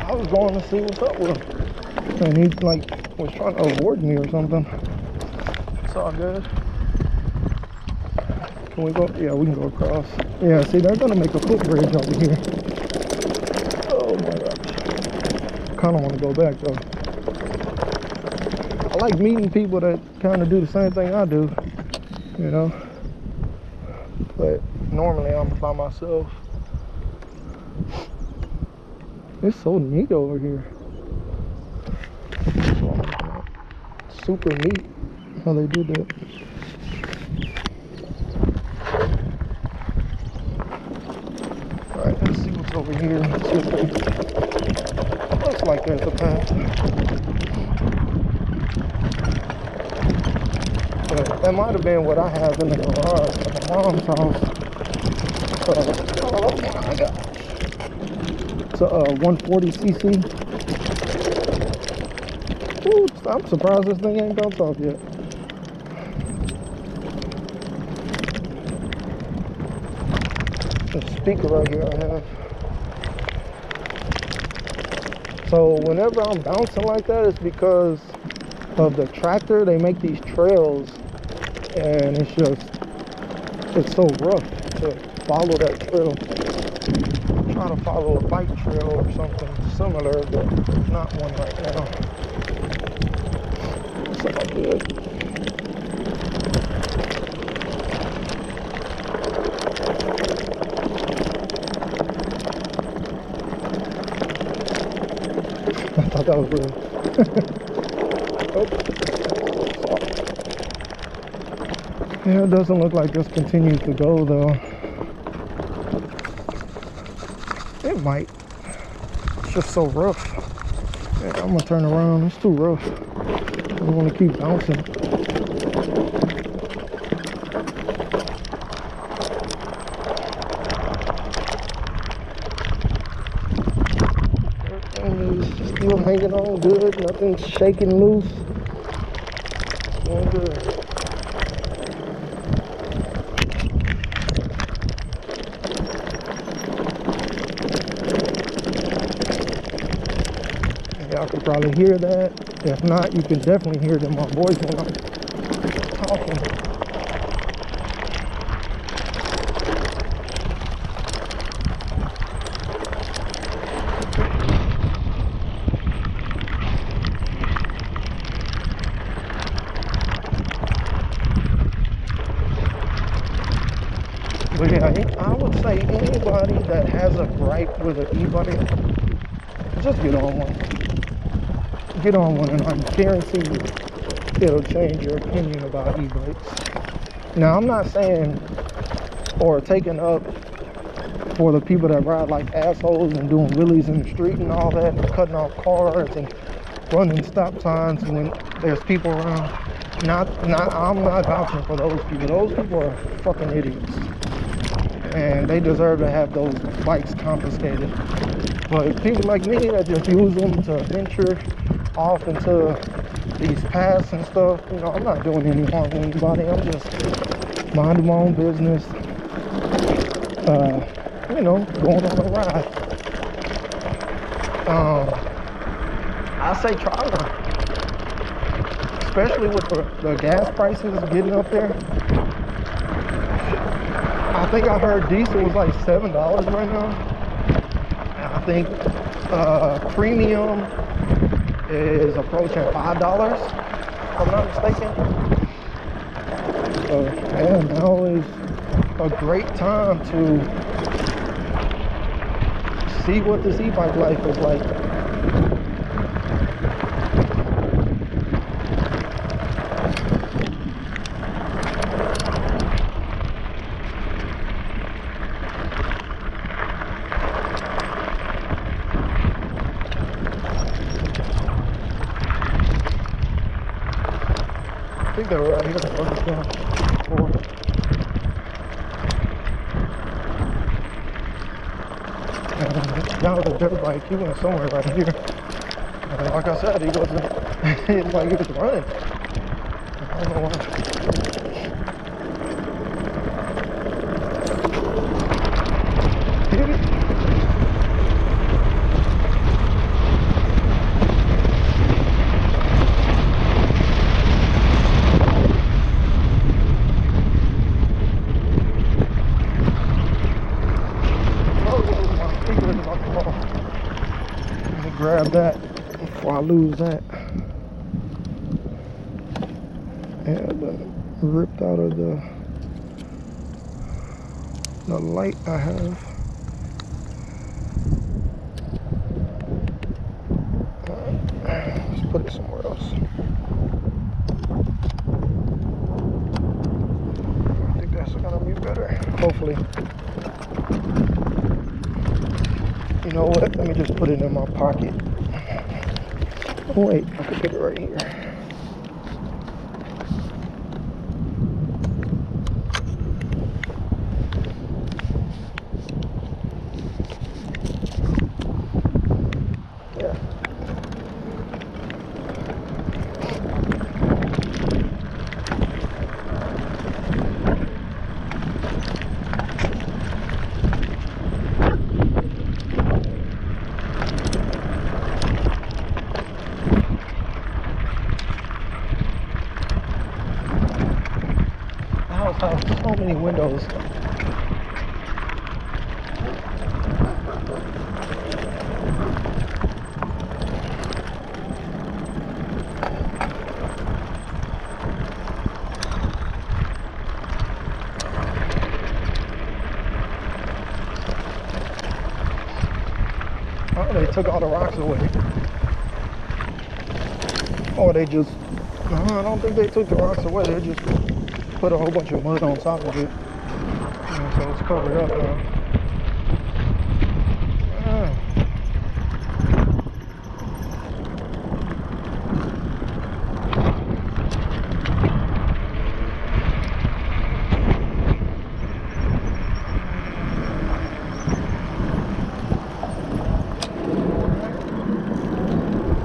A: I was going to see what's up with him, and he like was trying to avoid me or something. It's all good. Can we go? Yeah, we can go across. Yeah, see, they're gonna make a footbridge over here. Oh my gosh. Kind of want to go back though. I like meeting people that kind of do the same thing I do, you know. But normally I'm by myself. It's so neat over here. Super neat how they do that. Alright, let's see what's over here. Let's see if they... Looks like there's a path. But that might have been what I have in the garage at my mom's house. Oh my God. It's a 140cc. Ooh, I'm surprised this thing ain't bounced off yet. The speaker right here I have. So whenever I'm bouncing like that, it's because of the tractor. They make these trails, and it's so rough to follow that trail. Trying to follow a bike trail or something similar, but there's not one right now. It's all good. I thought that was real. Oh. Yeah, it doesn't look like this continues to go though. It might. It's just so rough. Yeah, I'm gonna turn around. It's too rough. I don't want to keep bouncing. Everything is still hanging on good. Nothing's shaking loose. It's going good. y'all can probably hear that. If not, you can definitely hear it in my voice when I'm talking. But yeah, I would say anybody that has a gripe with an e-bike, just get on one. Get on one, and I guarantee you it'll change your opinion about e-bikes. Now, I'm not saying or taking up for the people that ride like assholes and doing wheelies in the street and all that, and cutting off cars and running stop signs when there's people around. I'm not vouching for those people. Those people are fucking idiots, and they deserve to have those bikes confiscated. But people like me that just use them to venture off into these paths and stuff, you know, I'm not doing any harm to anybody. I'm just minding my own business, you know, going on a ride. I say try one, especially with the gas prices getting up there. I think I heard diesel was like $7 right now. I think premium is approaching $5, if I'm not mistaken. So yeah, now is a great time to see what this e-bike life is like. I think they were right here. Down with a dirt bike, he went somewhere right here. And like I said, he wasn't. It's like he was running. I don't know why. Hit it. Grab that before I lose that. And ripped out of the light I have. Let's put it somewhere else. I think that's gonna be better. Hopefully. You know what? Let me just put it in my pocket. Oh wait, I could put it right here. Yeah. Have so many windows. Oh, they took all the rocks away. Or they just, no, I don't think they took the rocks away. They just put a whole bunch of mud on top of it. And so it's covered up now.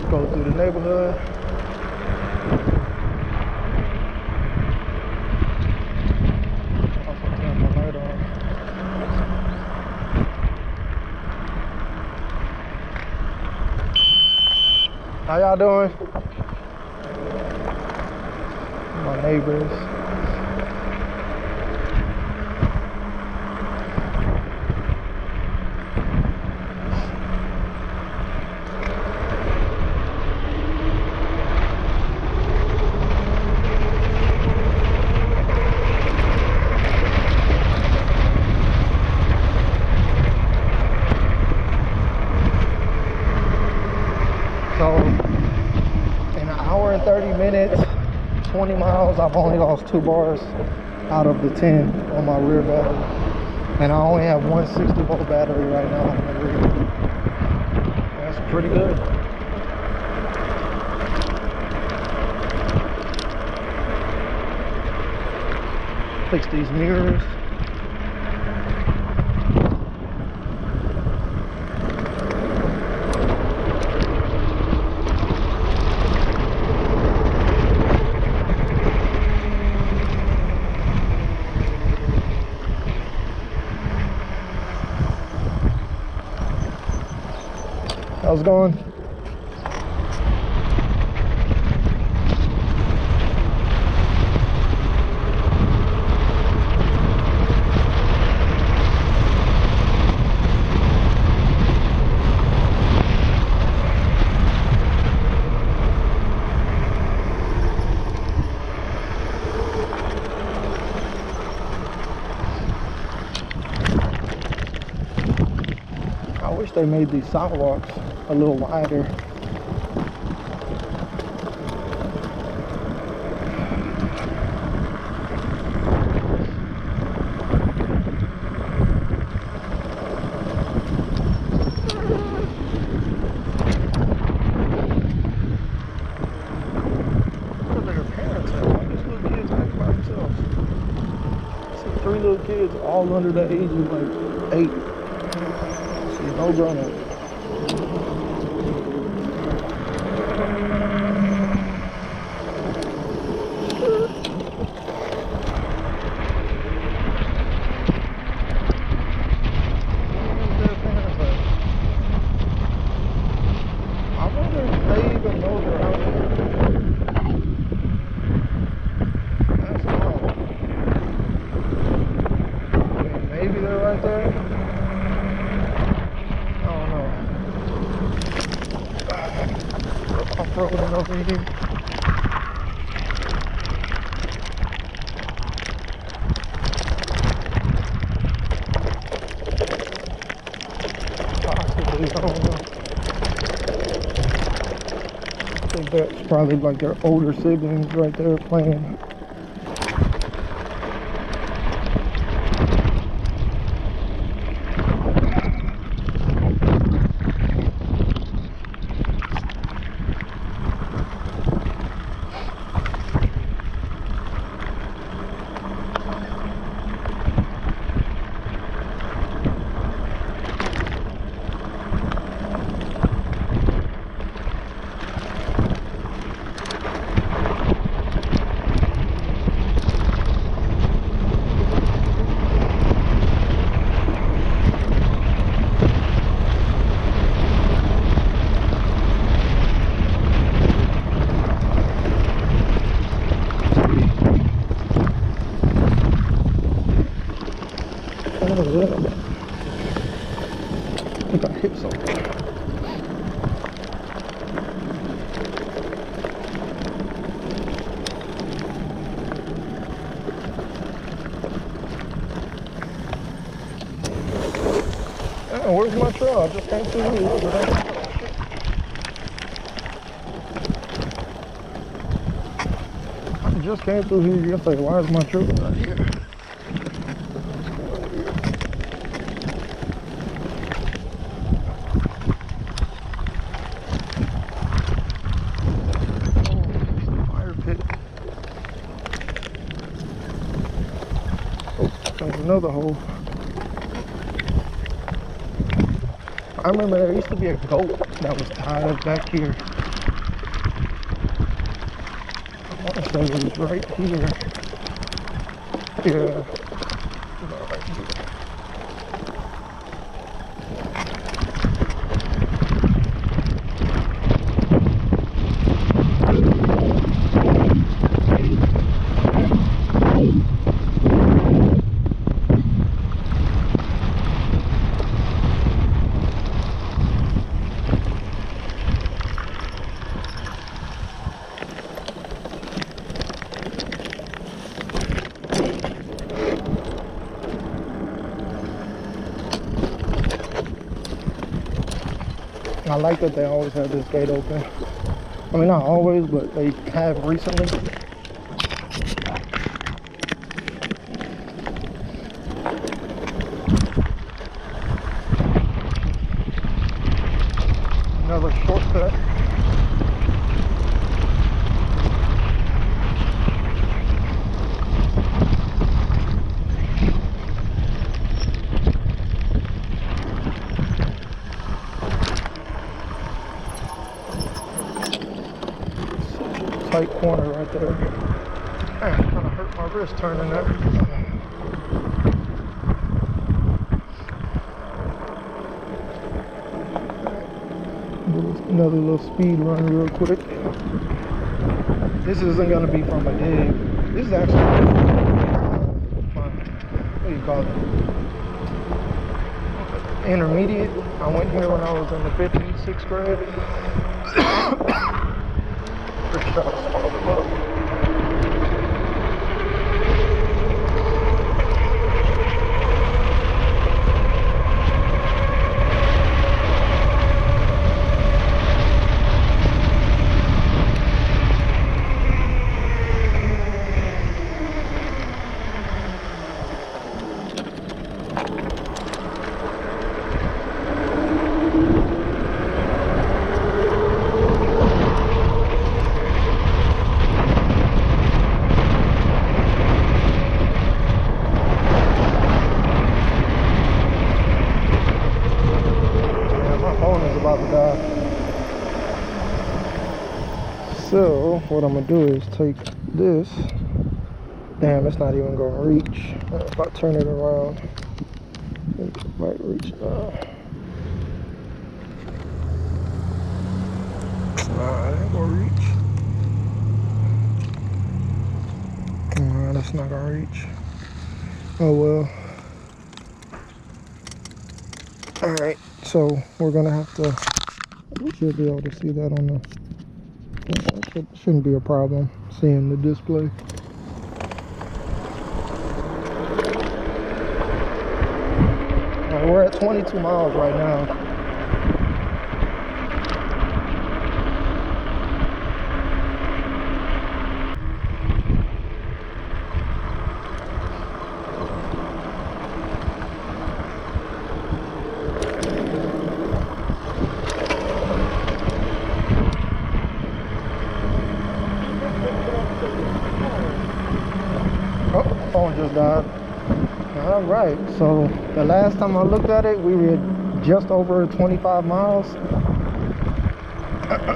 A: Go through the neighborhood. Also turn my light on. How y'all doing? My neighbors. So in an hour and 30 minutes, 20 miles, I've only lost 2 bars out of the 10 on my rear battery. And I only have one 60-volt battery right now on the rear. That's pretty good. Fix these mirrors. How's it going? I wish they made these sidewalks a little wider. Where are their parents at? Why these little kids act by themselves? I see 3 little kids all under the age of like 8. I see no grown up. Right there. I don't know. Off-roading over here. Possibly, I don't know. I think that's probably like their older siblings right there playing. What was that? I think I hit something. Oh, where's my trail? I just came through here. I just came through here yesterday. Why is my trail not here? There's another hole. I remember there used to be a goat that was tied up back here. I want to say it was right here. Yeah. About right here. I like that they always have this gate open. I mean, not always, but they have recently. Another shortcut. Tight corner right there. Man, kind of hurt my wrist turning that. Another little speed run real quick. This isn't going to be from a dig. This is actually what do you call it? Intermediate. I went here when I was in the 5th and 6th grade. Pretty sure I swallowed them up. So what I'm gonna do is take this. Damn, it's not even gonna reach. If I turn it around, it might reach now. Nah, it ain't gonna reach. Nah, that's not gonna reach. Oh well. Alright, so we're gonna have to, we should be able to see that on the, shouldn't be a problem seeing the display. We're at 22 miles right now. Oh, phone just died. All right, so the last time I looked at it, we were just over 25 miles.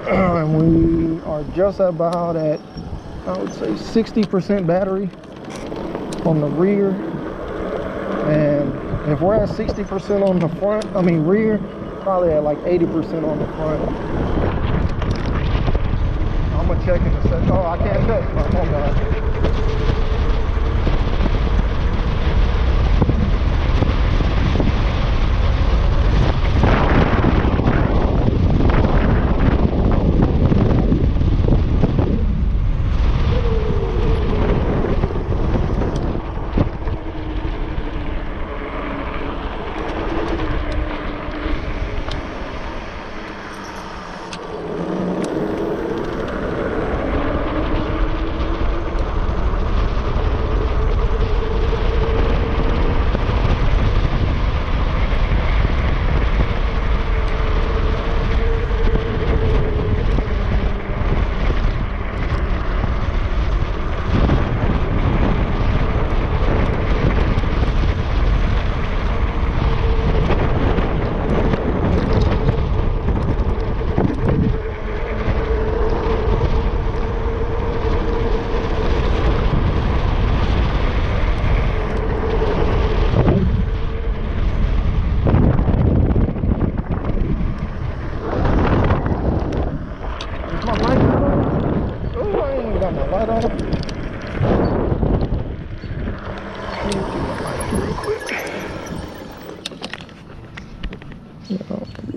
A: And we are just about at, I would say, 60% battery on the rear. And if we're at 60% on the front, rear, probably at like 80% on the front. I'm gonna check in a second. Oh, I can't check. Oh, God.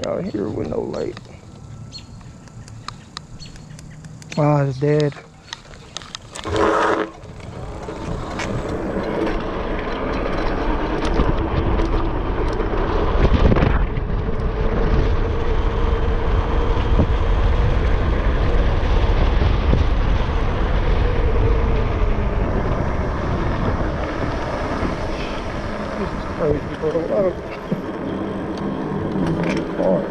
A: Out here with no light. Ah, it's dead. Roll up. Hard.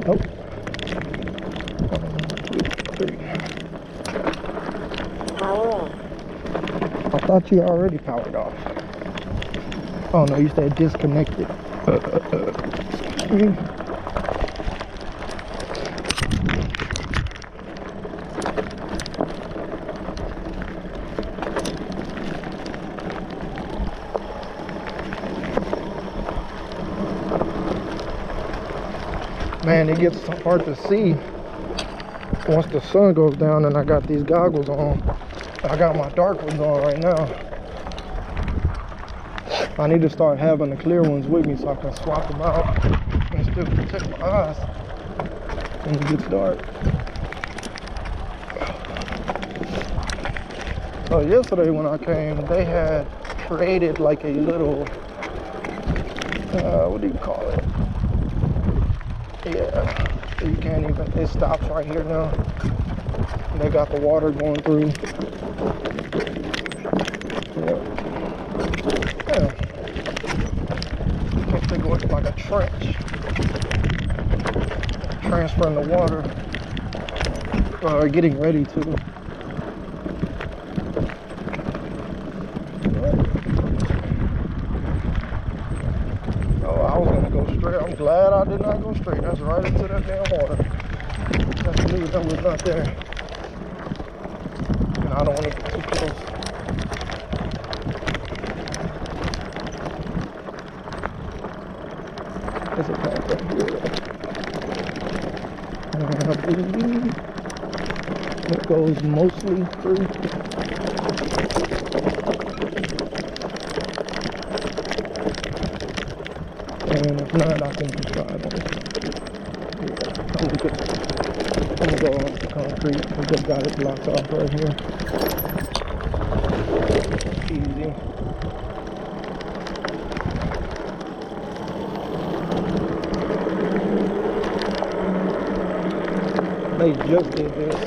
A: Nope. 1, 2, 3.
B: Power on.
A: I thought you already powered off. Oh no, you said disconnected. Man, it gets hard to see once the sun goes down, and I got these goggles on. I got my dark ones on right now. I need to start having the clear ones with me so I can swap them out and still protect my eyes when it gets dark. So yesterday when I came, they had created like a little, what do you call it? Yeah, so you can't even, it stops right here now. And they got the water going through. Yeah. Can't think of it, like a trench. Transferring the water, or getting ready to. I'm glad I did not go straight. That's right into that damn water. That's knew that was not there. And I don't want to get too close. There's a path right here. It goes mostly through. And if not, I can drive on it. Yeah, I'm gonna go on the concrete. We just got it blocked off right here. Easy. They just did this.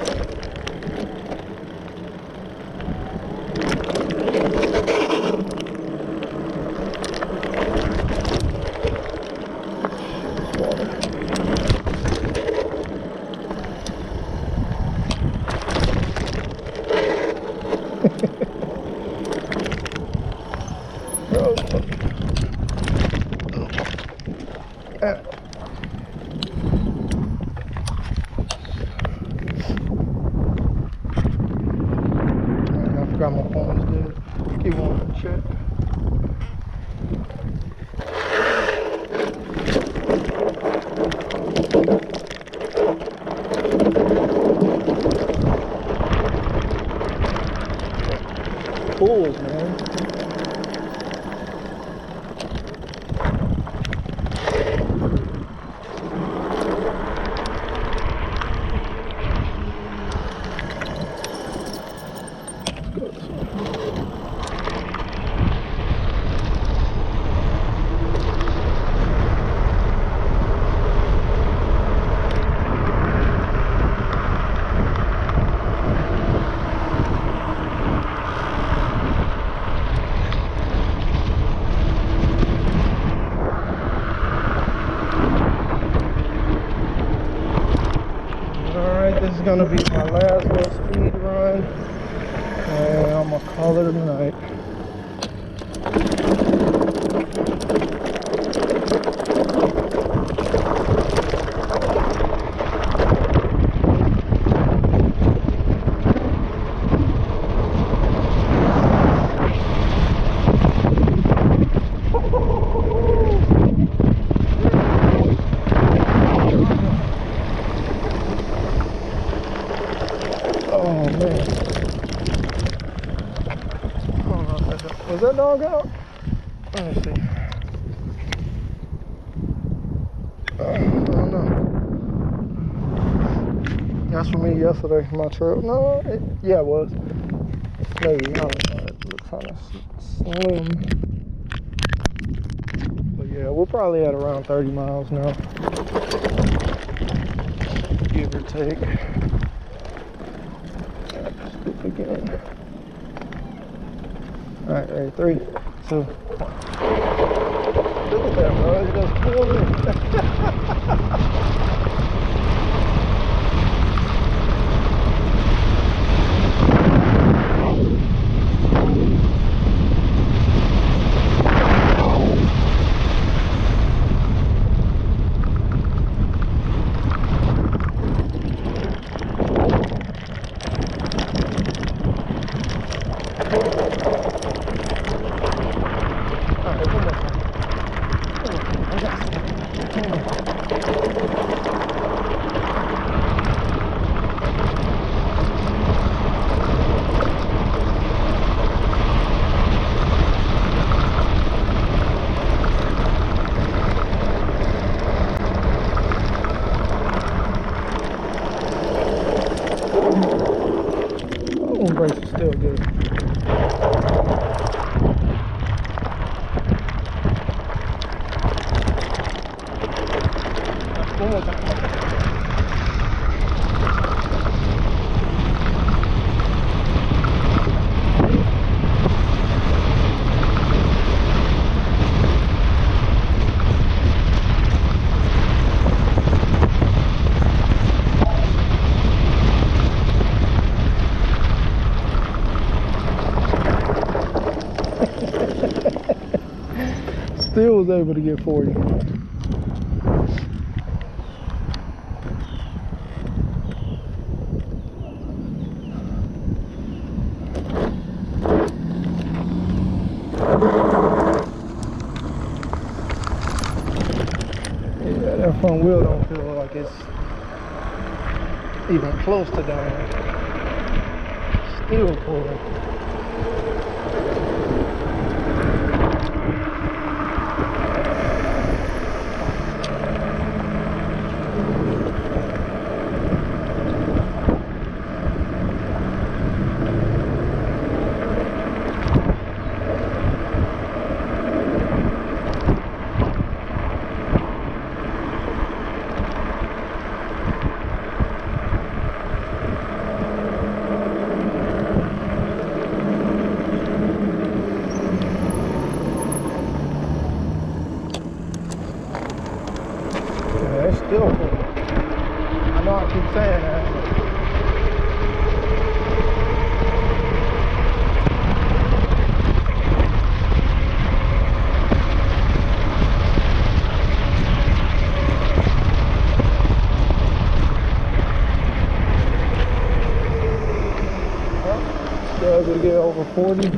A: Got my phone's dead. Keep on check. Pools, man. This is gonna be my last little speed run, and I'm gonna call it a night. Oh man. Was that dog out? Let me see. don't know. That's for me yesterday, my trail. No, yeah, it was. Maybe, I don't know. It looks kind of slim. But yeah, we're probably at around 30 miles now. Give or take. Scoop again. Alright, ready? 3, 2, 1. Look at that, bro. It just pulled in. Brace is still good. One more time. Still was able to get 40. Yeah, that front wheel don't feel like it's even close to dying. Still pulling. It's still full. I know I keep saying that. Still able to get over 40.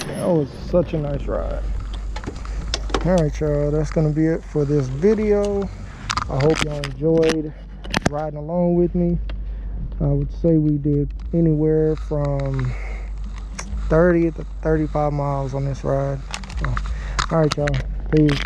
A: That was such a nice ride. Alright y'all, that's gonna be it for this video. I hope y'all enjoyed riding along with me. I would say we did anywhere from 30 to 35 miles on this ride. So, alright y'all, peace.